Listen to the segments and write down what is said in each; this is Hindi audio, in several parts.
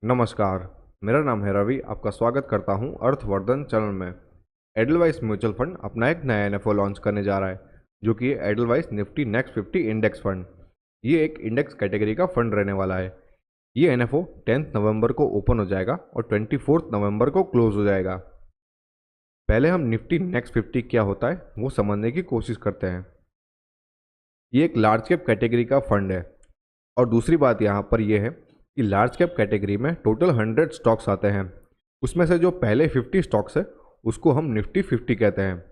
नमस्कार। मेरा नाम है रवि। आपका स्वागत करता हूं अर्थवर्धन चैनल में। एडलवाइस म्यूचुअल फंड अपना एक नया एनएफओ लॉन्च करने जा रहा है, जो कि Edelweiss Nifty next 50 index fund. ये एक इंडेक्स कैटेगरी का फंड रहने वाला है। ये एनएफओ 10 नवंबर को ओपन हो जाएगा और 24 नवंबर को क्लोज हो जाएगा। पहले हम निफ्टी नेक्स्ट 50 क्या होता है वो समझने की कोशिश करते हैं। ये एक लार्ज कैप कैटेगरी का फंड है, और दूसरी बात यहाँ पर यह है कि लार्ज कैप कैटेगरी में टोटल 100 स्टॉक्स आते हैं। उसमें से जो पहले 50 स्टॉक्स है उसको हम निफ्टी 50 कहते हैं।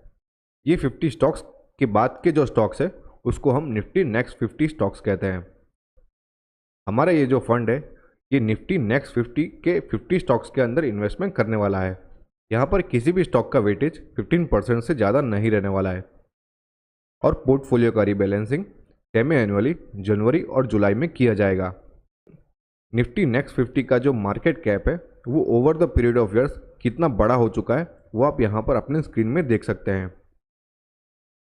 ये 50 स्टॉक्स के बाद के जो स्टॉक्स है उसको हम निफ्टी नेक्स्ट 50 स्टॉक्स कहते हैं। हमारा ये जो फंड है ये निफ्टी नेक्स्ट 50 के 50 स्टॉक्स के अंदर इन्वेस्टमेंट करने वाला है। यहाँ पर किसी भी स्टॉक का वेटेज 15% से ज़्यादा नहीं रहने वाला है, और पोर्टफोलियो का रीबैलेंसिंग सेमी एनुअली जनवरी और जुलाई में किया जाएगा। निफ्टी नेक्स्ट 50 का जो मार्केट कैप है वो over the period of years कितना बड़ा हो चुका है वो आप यहाँ पर अपने स्क्रीन में देख सकते हैं।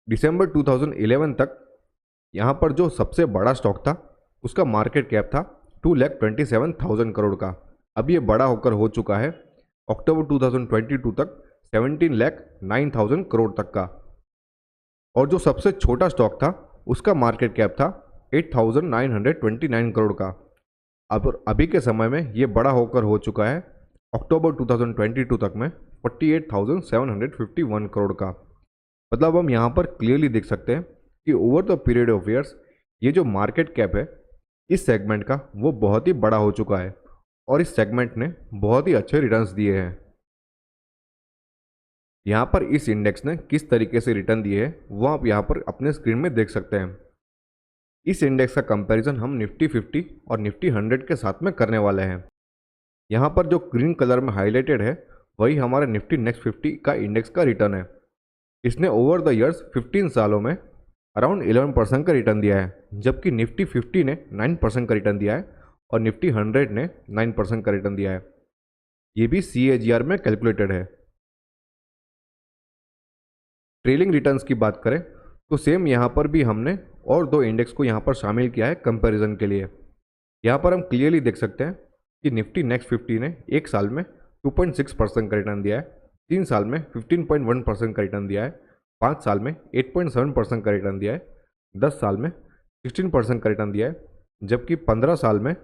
दिसंबर 2011 तक यहाँ पर जो सबसे बड़ा स्टॉक था उसका मार्केट कैप था 2,27,000 करोड़ का। अब ये बड़ा होकर हो चुका है अक्टूबर 2022 तक 17,09,000 करोड़ तक का। और जो सबसे छोटा स्टॉक था उसका मार्केट कैप था 8,929 करोड़ का। अब अभी के समय में ये बड़ा होकर हो चुका है अक्टूबर 2022 तक में 48,751 करोड़ का। मतलब हम यहाँ पर क्लियरली देख सकते हैं कि over the period of years ये जो मार्केट कैप है इस सेगमेंट का वो बहुत ही बड़ा हो चुका है, और इस सेगमेंट ने बहुत ही अच्छे रिटर्न्स दिए हैं। यहाँ पर इस इंडेक्स ने किस तरीके से रिटर्न दिए हैं वो आप यहाँ पर अपने स्क्रीन में देख सकते हैं। इस इंडेक्स का कंपैरिजन हम निफ्टी 50 और निफ्टी 100 के साथ में करने वाले हैं। यहाँ पर जो ग्रीन कलर में हाईलाइटेड है वही हमारे निफ्टी नेक्स्ट 50 का इंडेक्स का रिटर्न है। इसने ओवर द ईयर्स 15 सालों में अराउंड 11% का रिटर्न दिया है, जबकि निफ्टी 50 ने 9% का रिटर्न दिया है और निफ्टी 100 ने 9% का रिटर्न दिया है। ये भी CAGR में कैलकुलेटेड है। ट्रेलिंग रिटर्न्स की बात करें तो सेम यहाँ पर भी हमने और दो इंडेक्स को यहाँ पर शामिल किया है कंपैरिजन के लिए। यहाँ पर हम क्लियरली देख सकते हैं कि निफ्टी नेक्स्ट 50 ने एक साल में 2.6% का रिटर्न दिया है, 3 साल में 15.1% का रिटर्न दिया है, 5 साल में 8.7% का रिटर्न दिया है, 10 साल में 16% का रिटर्न दिया है, जबकि 15 साल में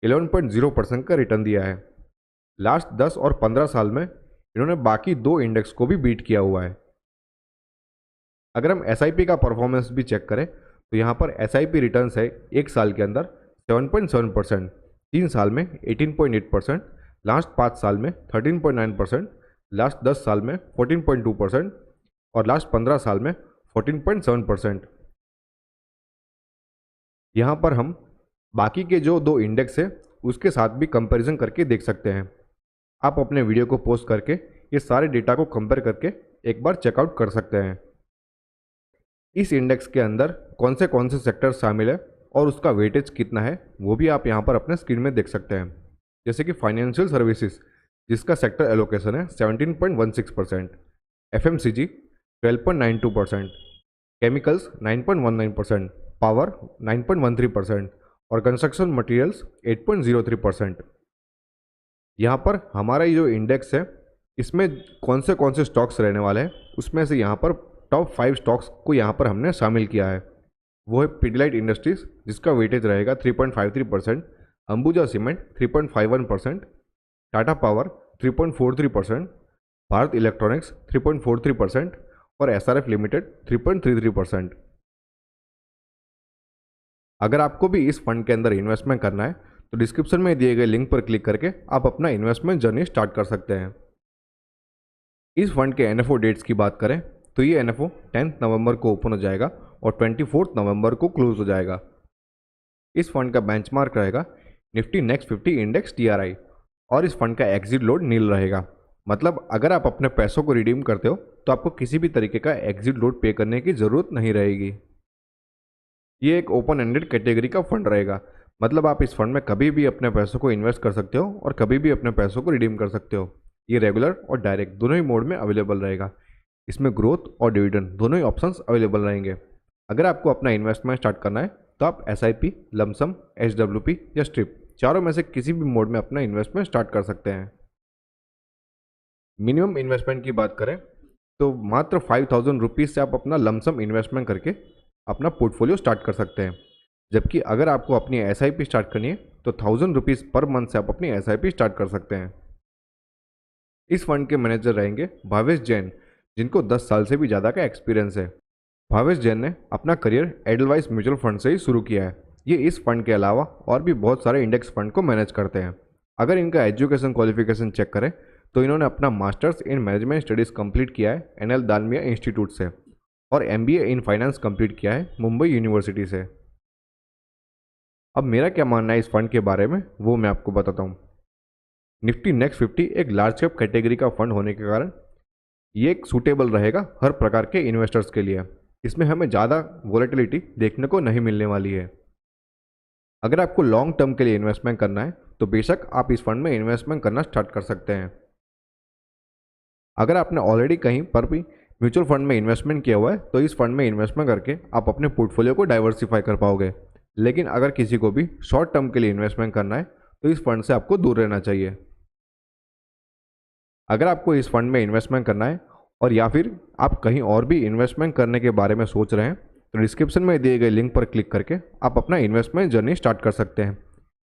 11.0% का रिटर्न दिया है। लास्ट 10 और 15 साल में इन्होंने बाकी दो इंडेक्स को भी बीट किया हुआ है। अगर हम SIP का परफॉर्मेंस भी चेक करें तो यहाँ पर SIP रिटर्न्स है एक साल के अंदर 7.7%, 3 साल में 18.8%, लास्ट 5 साल में 13.9%, लास्ट 10 साल में 14.2% और लास्ट 15 साल में 14.7%। यहाँ पर हम बाकी के जो दो इंडेक्स है उसके साथ भी कंपैरिजन करके देख सकते हैं। आप अपने वीडियो को पोस्ट करके ये सारे डेटा को कंपेयर करके एक बार चेकआउट कर सकते हैं। इस इंडेक्स के अंदर कौन से सेक्टर शामिल है और उसका वेटेज कितना है वो भी आप यहाँ पर अपने स्क्रीन में देख सकते हैं। जैसे कि फाइनेंशियल सर्विसेज जिसका सेक्टर एलोकेशन है 17.16%, FMCG 12.92%, केमिकल्स 9.19%, पावर 9.13% और कंस्ट्रक्शन मटेरियल्स 8.03%। यहाँ पर हमारा ये जो इंडेक्स है इसमें कौन से स्टॉक्स रहने वाले हैं उसमें से यहाँ पर टॉप 5 स्टॉक्स को यहाँ पर हमने शामिल किया है। वो है पिडिलाइट इंडस्ट्रीज जिसका वेटेज रहेगा 3.53%, Ambuja cement 3.51%, Tata power 3.43%, Bharat electronics 3.43% और SRF लिमिटेड 3.33%। अगर आपको भी इस फंड के अंदर इन्वेस्टमेंट करना है तो डिस्क्रिप्शन में दिए गए लिंक पर क्लिक करके आप अपना इन्वेस्टमेंट जर्नी स्टार्ट कर सकते हैं। इस फंड के NFO डेट्स की बात करें तो ये NFO 10 नवंबर को ओपन हो जाएगा और 24 नवंबर को क्लोज हो जाएगा। इस फंड का बेंचमार्क रहेगा निफ्टी नेक्स्ट 50 इंडेक्स TRI, और इस फंड का एग्जिट लोड नील रहेगा। मतलब अगर आप अपने पैसों को रिडीम करते हो तो आपको किसी भी तरीके का एग्जिट लोड पे करने की ज़रूरत नहीं रहेगी। ये एक ओपन एंडेड कैटेगरी का फंड रहेगा, मतलब आप इस फंड में कभी भी अपने पैसों को इन्वेस्ट कर सकते हो और कभी भी अपने पैसों को रिडीम कर सकते हो। ये रेगुलर और डायरेक्ट दोनों ही मोड में अवेलेबल रहेगा। इसमें ग्रोथ और डिविडेंड दोनों ही ऑप्शंस अवेलेबल रहेंगे। अगर आपको अपना इन्वेस्टमेंट स्टार्ट करना है तो आप SIP, लमसम, HWP या स्ट्रिप चारों में से किसी भी मोड में अपना इन्वेस्टमेंट स्टार्ट कर सकते हैं। मिनिमम इन्वेस्टमेंट की बात करें तो मात्र 5000 रुपीज़ से आप अपना लमसम इन्वेस्टमेंट करके अपना पोर्टफोलियो स्टार्ट कर सकते हैं। जबकि अगर आपको अपनी एसआईपी स्टार्ट करनी है तो 1000 रुपीज़ पर मंथ से आप अपनी एसआईपी स्टार्ट कर सकते हैं। इस फंड के मैनेजर रहेंगे भावेश जैन, जिनको 10 साल से भी ज़्यादा का एक्सपीरियंस है। भावेश जैन ने अपना करियर एडलवाइस म्यूचुअल फंड से ही शुरू किया है। ये इस फंड के अलावा और भी बहुत सारे इंडेक्स फंड को मैनेज करते हैं। अगर इनका एजुकेशन क्वालिफिकेशन चेक करें तो इन्होंने अपना masters in management studies complete किया है एनएल दालमिया इंस्टीट्यूट से और एमबीए इन फाइनेंस कंप्लीट किया है मुंबई यूनिवर्सिटी से। अब मेरा क्या मानना है इस फंड के बारे में वो मैं आपको बताता हूँ। निफ्टी नेक्स्ट 50 एक लार्ज कैप कैटेगरी का फंड होने के कारण ये एक सूटेबल रहेगा हर प्रकार के इन्वेस्टर्स के लिए। इसमें हमें ज़्यादा वॉलेटिलिटी देखने को नहीं मिलने वाली है। अगर आपको लॉन्ग टर्म के लिए इन्वेस्टमेंट करना है तो बेशक आप इस फंड में इन्वेस्टमेंट करना स्टार्ट कर सकते हैं। अगर आपने ऑलरेडी कहीं पर भी म्यूचुअल फंड में इन्वेस्टमेंट किया हुआ है तो इस फंड में इन्वेस्टमेंट करके आप अपने पोर्टफोलियो को डाइवर्सिफाई कर पाओगे। लेकिन अगर किसी को भी शॉर्ट टर्म के लिए इन्वेस्टमेंट करना है तो इस फंड से आपको दूर रहना चाहिए। अगर आपको इस फंड में इन्वेस्टमेंट करना है और या फिर आप कहीं और भी इन्वेस्टमेंट करने के बारे में सोच रहे हैं तो डिस्क्रिप्शन में दिए गए लिंक पर क्लिक करके आप अपना इन्वेस्टमेंट जर्नी स्टार्ट कर सकते हैं।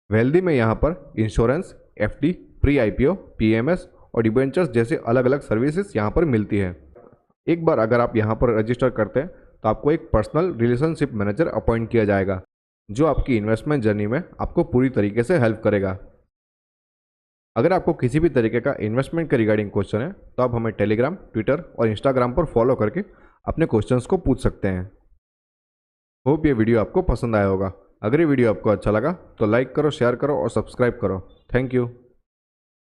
वेल्दी में यहाँ पर insurance, FD, pre IPO, PMS और डिबेंचर्स जैसे अलग अलग सर्विसेज यहाँ पर मिलती है। एक बार अगर आप यहाँ पर रजिस्टर करते हैं तो आपको एक पर्सनल रिलेशनशिप मैनेजर अपॉइंट किया जाएगा जो आपकी इन्वेस्टमेंट जर्नी में आपको पूरी तरीके से हेल्प करेगा। अगर आपको किसी भी तरीके का इन्वेस्टमेंट के रिगार्डिंग क्वेश्चन है तो आप हमें टेलीग्राम, ट्विटर और इंस्टाग्राम पर फॉलो करके अपने क्वेश्चंस को पूछ सकते हैं। होप ये वीडियो आपको पसंद आया होगा। अगर ये वीडियो आपको अच्छा लगा तो लाइक करो, शेयर करो और सब्सक्राइब करो। Thank you.